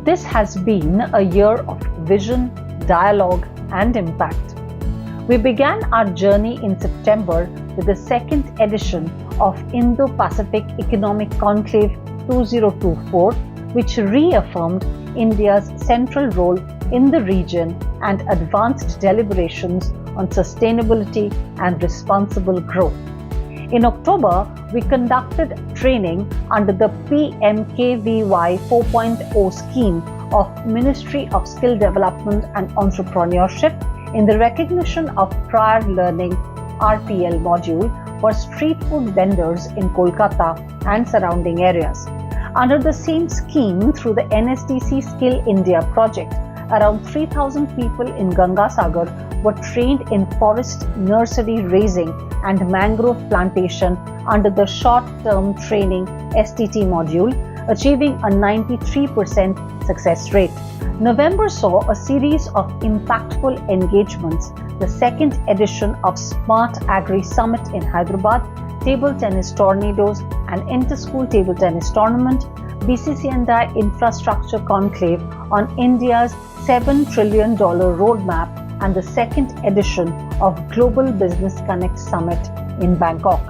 This has been a year of vision, dialogue, and impact. We began our journey in September with the second edition of Indo-Pacific Economic Conclave 2024, which reaffirmed India's central role in the region and advanced deliberations on sustainability and responsible growth. In October, we conducted training under the PMKVY 4.0 scheme of Ministry of Skill Development and Entrepreneurship in the recognition of prior learning RPL module for street food vendors in Kolkata and surrounding areas. Under the same scheme, through the NSDC Skill India project, around 3,000 people in Gangasagar were trained in forest nursery raising and mangrove plantation under the short-term training STT module, achieving a 93% success rate. November saw a series of impactful engagements, the second edition of Smart Agri Summit in Hyderabad, table tennis tornadoes and inter-school table tennis tournament, BCCI Infrastructure Conclave on India's $7 trillion roadmap, and the second edition of Global Business Connect Summit in Bangkok.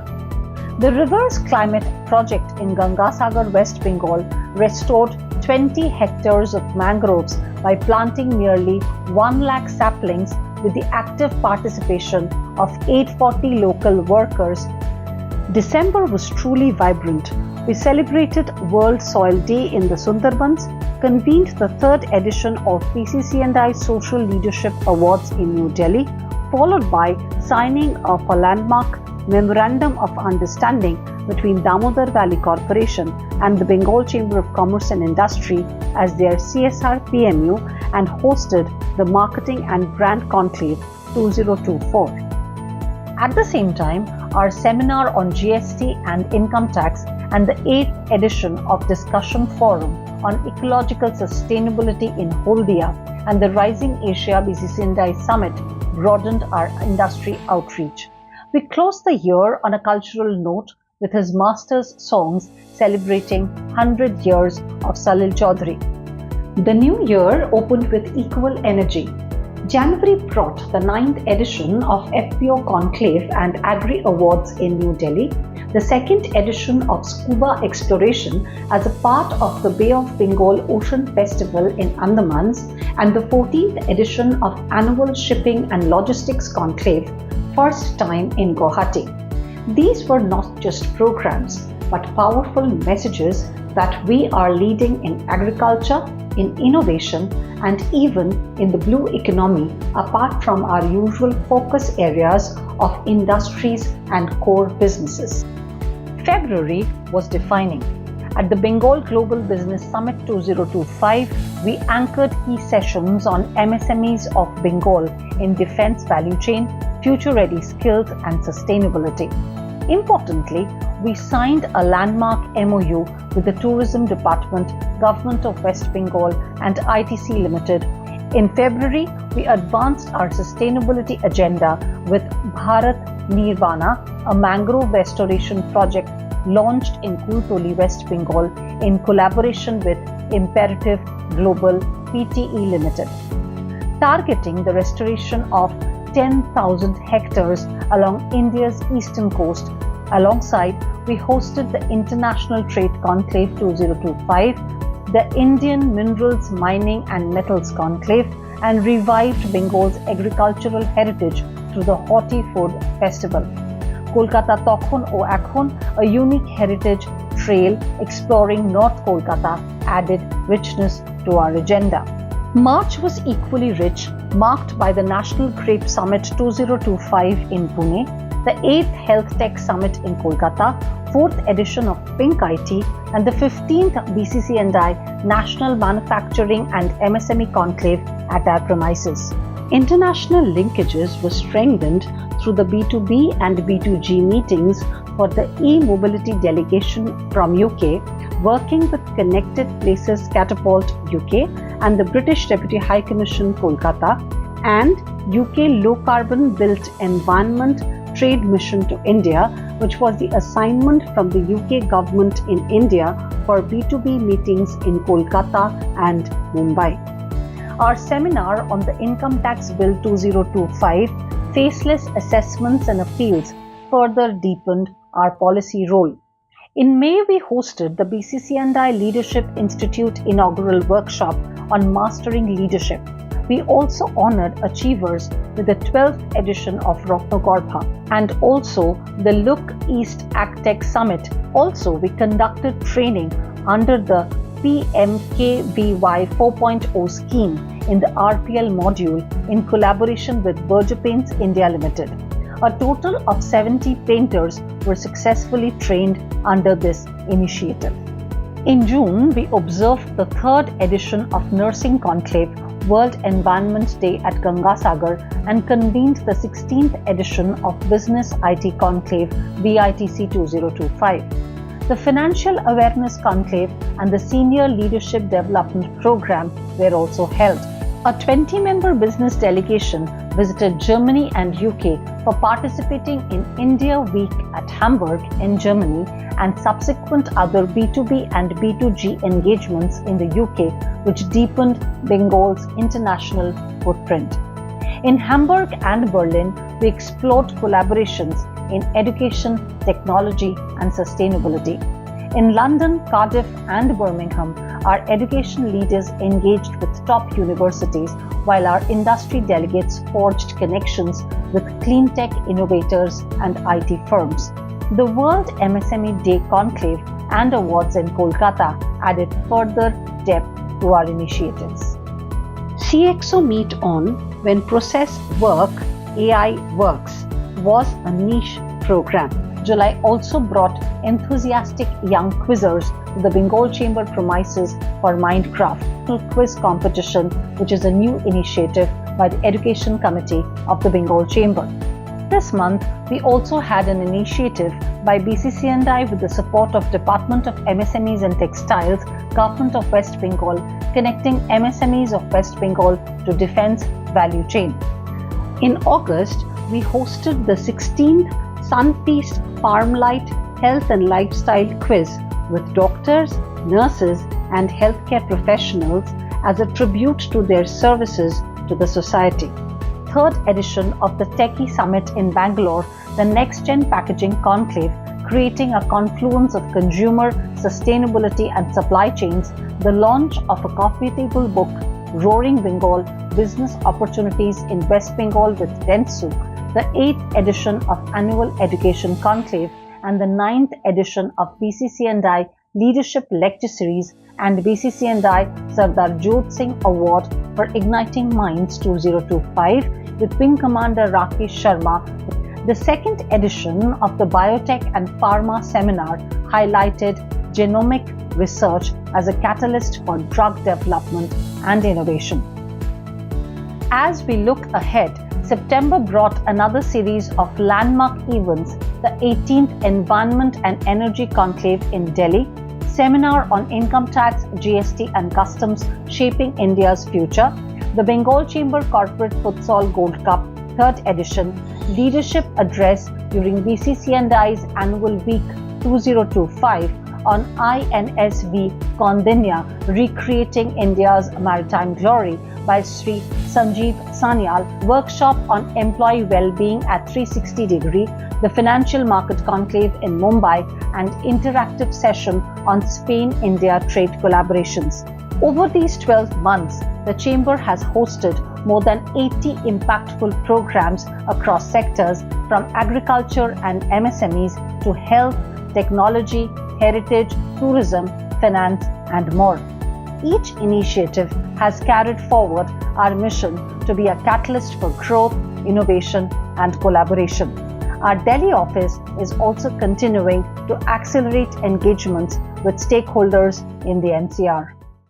The Reverse Climate Project in Gangasagar, West Bengal restored 20 hectares of mangroves by planting nearly 1 lakh saplings with the active participation of 840 local workers. December was truly vibrant. We celebrated World Soil Day in the Sundarbans, convened the third edition of PCCI Social Leadership Awards in New Delhi, followed by signing of a landmark Memorandum of Understanding between Damodar Valley Corporation and the Bengal Chamber of Commerce and Industry as their CSR PMU, and hosted the Marketing and Brand Conclave 2024. At the same time, our seminar on GST and income tax and the 8th edition of Discussion Forum on Ecological Sustainability in Haldia and the Rising Asia BCCI Summit broadened our industry outreach. We closed the year on a cultural note with his master's songs celebrating 100 years of Salil Chaudhary. The new year opened with equal energy. January brought the 9th edition of FPO Conclave and Agri Awards in New Delhi, the second edition of Scuba Exploration as a part of the Bay of Bengal Ocean Festival in Andamans, and the 14th edition of Annual Shipping and Logistics Conclave, first time in Guwahati. These were not just programs, but powerful messages that we are leading in agriculture, in innovation, and even in the blue economy, apart from our usual focus areas of industries and core businesses. February was defining. At the Bengal Global Business Summit 2025, we anchored key sessions on MSMEs of Bengal in defense value chain, future-ready skills, and sustainability. Importantly, we signed a landmark MOU with the Tourism Department, Government of West Bengal, and ITC Limited. In February, we advanced our sustainability agenda with Bharat Nirvana, a mangrove restoration project launched in Kultoli, West Bengal, in collaboration with Imperative Global PTE Limited, targeting the restoration of 10,000 hectares along India's eastern coast. Alongside, we hosted the International Trade Conclave 2025, the Indian Minerals, Mining and Metals Conclave, and revived Bengal's agricultural heritage through the Hoti Food Festival. Kolkata Tokhon O Ekhon, a unique heritage trail exploring North Kolkata, added richness to our agenda. March was equally rich, marked by the National Grape Summit 2025 in Pune, the 8th Health Tech Summit in Kolkata, 4th edition of Pink IT, and the 15th BCCI National Manufacturing and MSME Conclave at our premises. International linkages were strengthened through the B2B and B2G meetings for the e-mobility delegation from UK, working with Connected Places Catapult UK and the British Deputy High Commission Kolkata, and UK Low Carbon Built Environment trade mission to India, which was the assignment from the UK government in India for B2B meetings in Kolkata and Mumbai. Our seminar on the Income Tax Bill 2025, Faceless Assessments and Appeals, further deepened our policy role. In May, we hosted the BCCI Leadership Institute inaugural workshop on mastering leadership. We also honored achievers with the 12th edition of Ratnagarbha and also the Look East AgTech Summit. Also, we conducted training under the PMKVY 4.0 scheme in the RPL module in collaboration with Berger Paints India Limited. A total of 70 painters were successfully trained under this initiative. In June, we observed the 3rd edition of Nursing Conclave World Environment Day at Gangasagar and convened the 16th edition of Business IT Conclave BITC 2025. The Financial Awareness Conclave and the Senior Leadership Development Program were also held. A 20-member business delegation visited Germany and UK for participating in India Week at Hamburg in Germany and subsequent other B2B and B2G engagements in the UK, which deepened Bengal's international footprint. In Hamburg and Berlin, we explored collaborations in education, technology, and sustainability. In London, Cardiff, and Birmingham, our education leaders engaged with top universities, while our industry delegates forged connections with clean tech innovators and IT firms. The World MSME Day Conclave and Awards in Kolkata added further depth to our initiatives. CXO Meet On When Process Work, AI Works was a niche program. July also brought enthusiastic young quizzers to the Bengal Chamber premises for Mindcraft quiz competition, which is a new initiative by the Education Committee of the Bengal Chamber. This month, we also had an initiative by BCCI with the support of Department of MSMEs and Textiles, Government of West Bengal, connecting MSMEs of West Bengal to defense value chain. In August, we hosted the 16th Sunfeast Farmlight Health and Lifestyle Quiz with doctors, nurses, and healthcare professionals as a tribute to their services to the society. 3rd edition of the Techie Summit in Bangalore, the Next Gen Packaging Conclave, creating a confluence of consumer, sustainability, and supply chains, the launch of a coffee table book, Roaring Bengal, Business Opportunities in West Bengal with Dentsu, the 8th edition of Annual Education Conclave, and the 9th edition of BCCI Leadership Lecture Series and BCCI Sardar Jodh Singh Award for Igniting Minds 2025 with Wing Commander Rakesh Sharma. The 2nd edition of the Biotech and Pharma Seminar highlighted genomic research as a catalyst for drug development and innovation. As we look ahead, September brought another series of landmark events, the 18th Environment and Energy Conclave in Delhi, Seminar on Income Tax, GST and Customs Shaping India's Future, the Bengal Chamber Corporate Futsal Gold Cup 3rd edition, Leadership Address during BCCI's Annual Week 2025 on INSV Kaundinya, Recreating India's Maritime Glory by Sri Sanjeev Sanyal, workshop on employee well-being at 360 Degree, the Financial Market Conclave in Mumbai, and interactive session on Spain-India trade collaborations. Over these 12 months, the Chamber has hosted more than 80 impactful programs across sectors from agriculture and MSMEs to health, technology, heritage, tourism, finance, and more. Each initiative has carried forward our mission to be a catalyst for growth, innovation, and collaboration. Our Delhi office is also continuing to accelerate engagements with stakeholders in the NCR.